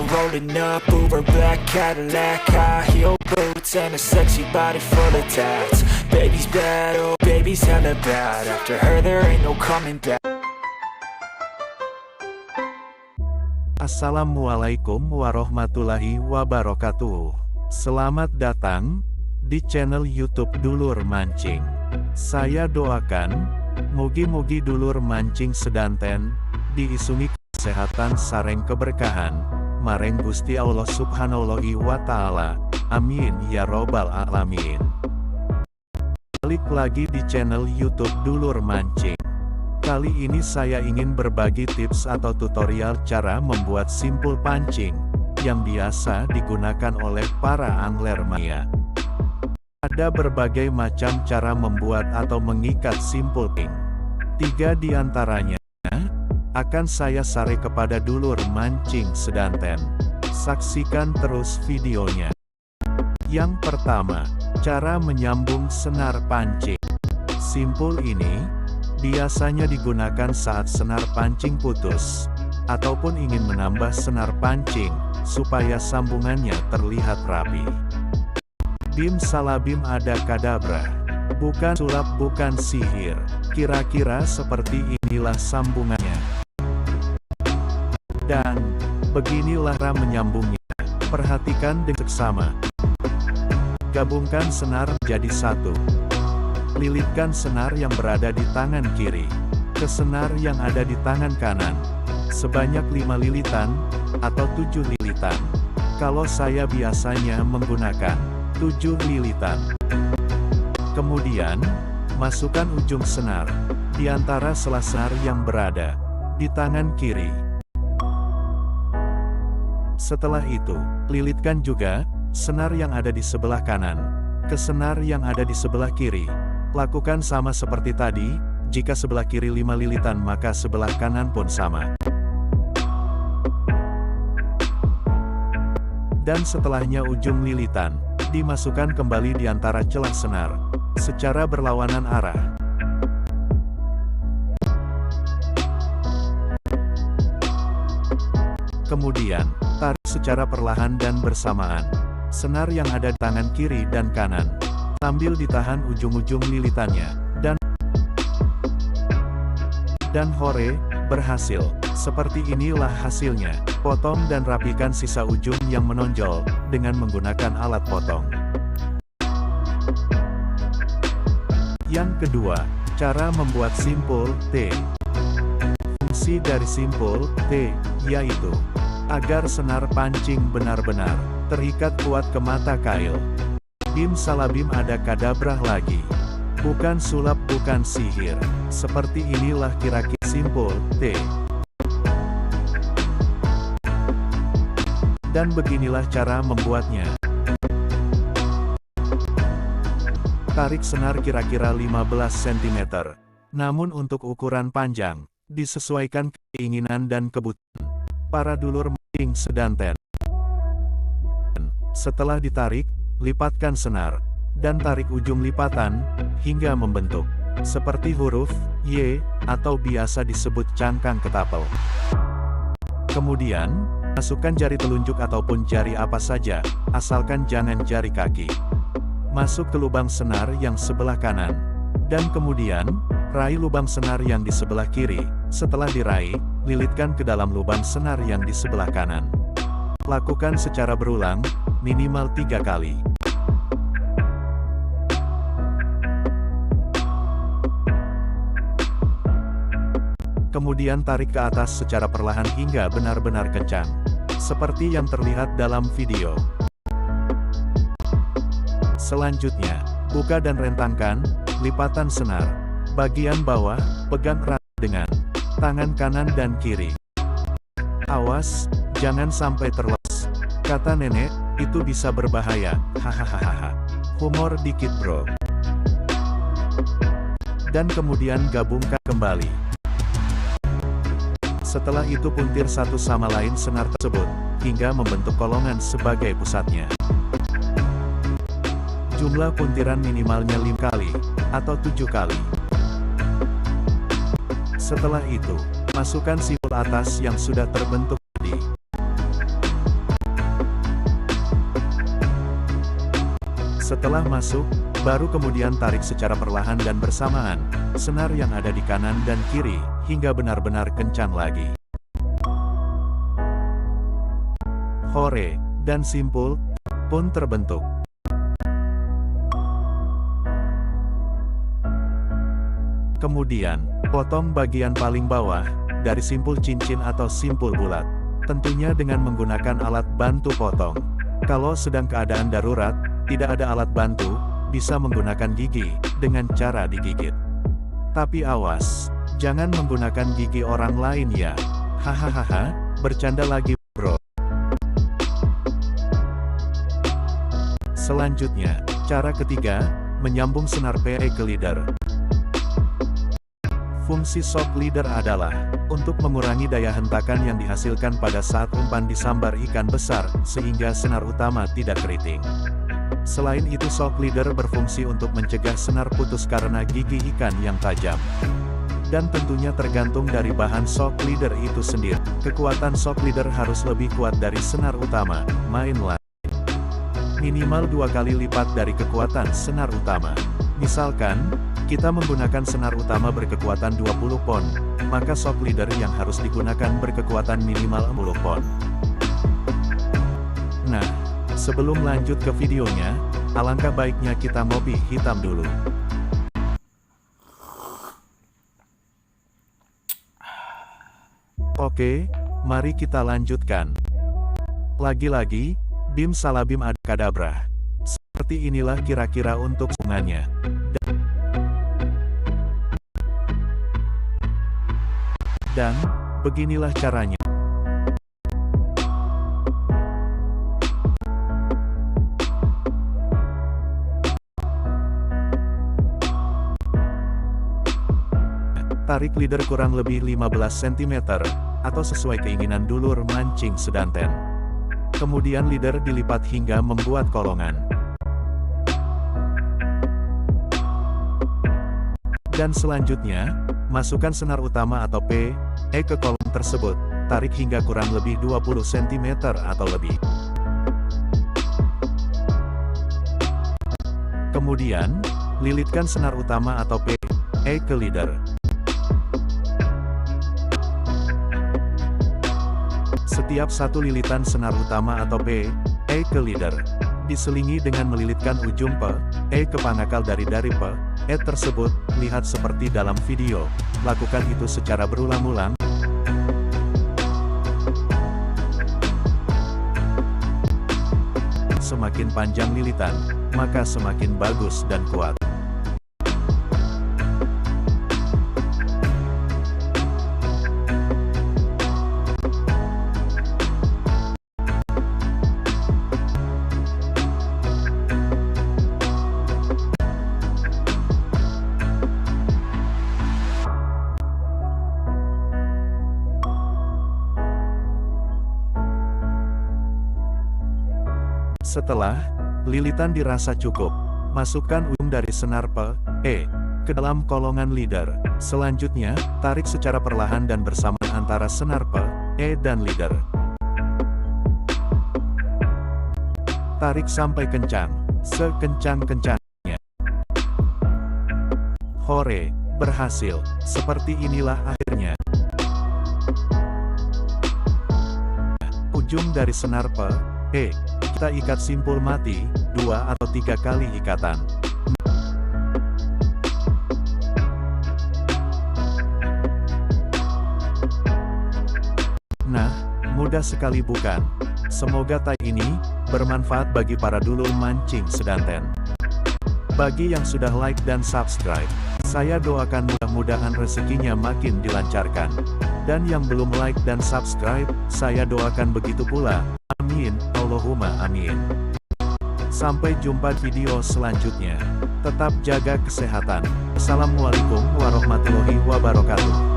rolling up, Uber black Cadillac, high heel boots and a sexy body full of tats. Baby's bad, oh baby's hella bad. After her there ain't no coming back. Assalamualaikum warahmatullahi wabarakatuh. Selamat datang di channel YouTube Dulur Mancing. Saya doakan, mugi-mugi dulur mancing sedanten, diisungi kesehatan sareng keberkahan, mareng Gusti Allah Subhanahu wa Ta'ala. Amin ya robbal alamin. Balik lagi di channel YouTube Dulur Mancing. Kali ini saya ingin berbagi tips atau tutorial cara membuat simpul pancing, yang biasa digunakan oleh para angler maya. Ada berbagai macam cara membuat atau mengikat simpul pancing. 3 diantaranya akan saya share kepada dulur mancing sedanten. Saksikan terus videonya. Yang pertama, cara menyambung senar pancing. Simpul ini biasanya digunakan saat senar pancing putus, ataupun ingin menambah senar pancing, supaya sambungannya terlihat rapi. Bim salabim ada kadabra. Bukan sulap, bukan sihir. Kira-kira seperti inilah sambungannya. Dan beginilah cara menyambungnya. Perhatikan dengan seksama. Gabungkan senar menjadi satu. Lilitkan senar yang berada di tangan kiri ke senar yang ada di tangan kanan, sebanyak 5 lilitan, atau 7 lilitan. Kalau saya biasanya menggunakan 7 lilitan. Kemudian, masukkan ujung senar di antara sela senar yang berada di tangan kiri. Setelah itu, lilitkan juga senar yang ada di sebelah kanan ke senar yang ada di sebelah kiri. Lakukan sama seperti tadi, jika sebelah kiri 5 lilitan maka sebelah kanan pun sama. Dan setelahnya ujung lilitan, dimasukkan kembali di antara celah senar, secara berlawanan arah. Kemudian, tarik secara perlahan dan bersamaan senar yang ada di tangan kiri dan kanan, sambil ditahan ujung-ujung lilitannya, dan hore, berhasil. Seperti inilah hasilnya. Potong dan rapikan sisa ujung yang menonjol, dengan menggunakan alat potong. Yang kedua, cara membuat simpul T. Fungsi dari simpul T, yaitu agar senar pancing benar-benar terikat kuat ke mata kail. Bim salabim ada kadabrah lagi. Bukan sulap, bukan sihir. Seperti inilah kira-kira simpul T. Dan beginilah cara membuatnya. Tarik senar kira-kira 15 cm. Namun untuk ukuran panjang, disesuaikan keinginan dan kebutuhan para dulur mancing sedanten. Setelah ditarik, lipatkan senar, dan tarik ujung lipatan, hingga membentuk seperti huruf Y, atau biasa disebut cangkang ketapel. Kemudian, masukkan jari telunjuk ataupun jari apa saja, asalkan jangan jari kaki. Masuk ke lubang senar yang sebelah kanan, dan kemudian, raih lubang senar yang di sebelah kiri. Setelah diraih, lilitkan ke dalam lubang senar yang di sebelah kanan. Lakukan secara berulang, minimal 3 kali. Kemudian tarik ke atas secara perlahan hingga benar-benar kencang. Seperti yang terlihat dalam video. Selanjutnya, buka dan rentangkan lipatan senar. Bagian bawah, pegang erat dengan tangan kanan dan kiri. Awas, jangan sampai terlepas. Kata nenek, itu bisa berbahaya. Hahaha. Humor dikit bro. Dan kemudian gabungkan kembali. Setelah itu puntir satu sama lain senar tersebut, hingga membentuk kolongan sebagai pusatnya. Jumlah puntiran minimalnya 5 kali, atau 7 kali. Setelah itu, masukkan simpul atas yang sudah terbentuk tadi. Setelah masuk, baru kemudian tarik secara perlahan dan bersamaan, senar yang ada di kanan dan kiri, hingga benar-benar kencang lagi. Hore, dan simpul pun terbentuk. Kemudian, potong bagian paling bawah, dari simpul cincin atau simpul bulat. Tentunya dengan menggunakan alat bantu potong. Kalau sedang keadaan darurat, tidak ada alat bantu, bisa menggunakan gigi, dengan cara digigit. Tapi awas, jangan menggunakan gigi orang lain ya. Hahaha, bercanda lagi bro. Selanjutnya, cara ketiga, menyambung senar PE ke leader. Fungsi shock leader adalah untuk mengurangi daya hentakan yang dihasilkan pada saat umpan disambar ikan besar, sehingga senar utama tidak keriting. Selain itu shock leader berfungsi untuk mencegah senar putus karena gigi ikan yang tajam. Dan tentunya tergantung dari bahan shock leader itu sendiri. Kekuatan shock leader harus lebih kuat dari senar utama, main lain. Minimal 2 kali lipat dari kekuatan senar utama. Misalkan, kita menggunakan senar utama berkekuatan 20 pon, maka shock leader yang harus digunakan berkekuatan minimal 10 pon. Nah, sebelum lanjut ke videonya, alangkah baiknya kita ngopi hitam dulu. Oke, mari kita lanjutkan. Lagi-lagi, Bim Salabim Adakadabra. Seperti inilah kira-kira untuk sungannya. Dan, beginilah caranya. Tarik leader kurang lebih 15 cm, atau sesuai keinginan dulur mancing sedanten. Kemudian leader dilipat hingga membuat kolongan. Dan selanjutnya, masukkan senar utama atau PE ke kolom tersebut, tarik hingga kurang lebih 20 cm atau lebih. Kemudian, lilitkan senar utama atau PE ke leader. Setiap satu lilitan senar utama atau PE ke leader, diselingi dengan melilitkan ujung PE ke panakal dari PE tersebut, lihat seperti dalam video. Lakukan itu secara berulang-ulang. Semakin panjang lilitan, maka semakin bagus dan kuat. Setelah lilitan dirasa cukup, masukkan ujung dari senar PE ke dalam kolongan leader. Selanjutnya, tarik secara perlahan dan bersamaan antara senar PE dan leader. Tarik sampai kencang, sekencang-kencangnya. Hore, berhasil. Seperti inilah akhirnya. Ujung dari senar PE, kita ikat simpul mati, 2 atau 3 kali ikatan. Nah, mudah sekali bukan? Semoga tay ini bermanfaat bagi para dulur mancing sedanten. Bagi yang sudah like dan subscribe, saya doakan mudah-mudahan rezekinya makin dilancarkan. Dan yang belum like dan subscribe, saya doakan begitu pula. Amin, Allahumma amin. Sampai jumpa video selanjutnya. Tetap jaga kesehatan. Assalamualaikum warahmatullahi wabarakatuh.